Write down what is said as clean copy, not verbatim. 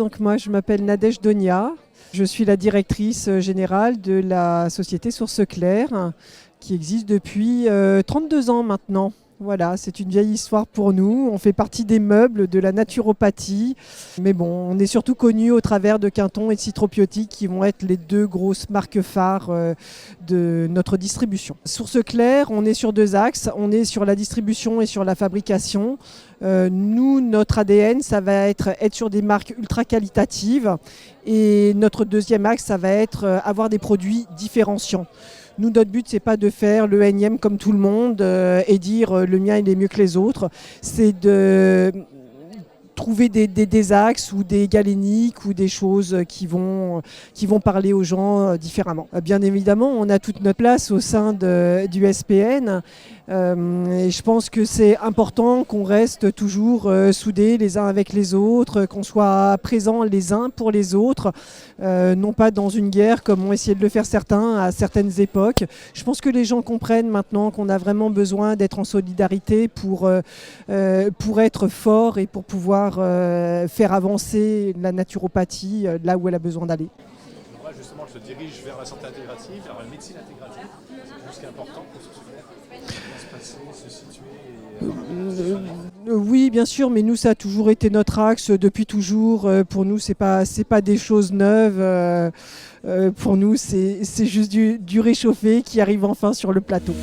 donc moi je m'appelle Nadège Donia. Je suis la directrice générale de la société Source Claire qui existe depuis 32 ans maintenant. Voilà, c'est une vieille histoire pour nous. On fait partie des meubles de la naturopathie. Mais bon, on est surtout connu au travers de Quinton et de Citropiotique qui vont être les deux grosses marques phares de notre distribution. Source Claire, on est sur deux axes. On est sur la distribution et sur la fabrication. Nous, notre ADN, ça va être sur des marques ultra qualitatives. Et notre deuxième axe, ça va être avoir des produits différenciants. Nous, notre but, c'est pas de faire le énième comme tout le monde et dire le mien, il est mieux que les autres. C'est de trouver des axes ou des galéniques ou des choses qui vont parler aux gens différemment. Bien évidemment, on a toute notre place au sein du SPN. Et je pense que c'est important qu'on reste toujours soudés les uns avec les autres, qu'on soit présents les uns pour les autres, non pas dans une guerre comme ont essayé de le faire certains à certaines époques. Je pense que les gens comprennent maintenant qu'on a vraiment besoin d'être en solidarité pour être fort et pour pouvoir faire avancer la naturopathie là où elle a besoin d'aller. Moi, justement, je te dirige vers la santé intégrative, vers la médecine intégrative. C'est ce qui est important pour se faire, se passer, se situer. Oui, bien sûr, mais nous, ça a toujours été notre axe depuis toujours. Pour nous, c'est pas des choses neuves. Pour nous, c'est juste du réchauffé qui arrive enfin sur le plateau.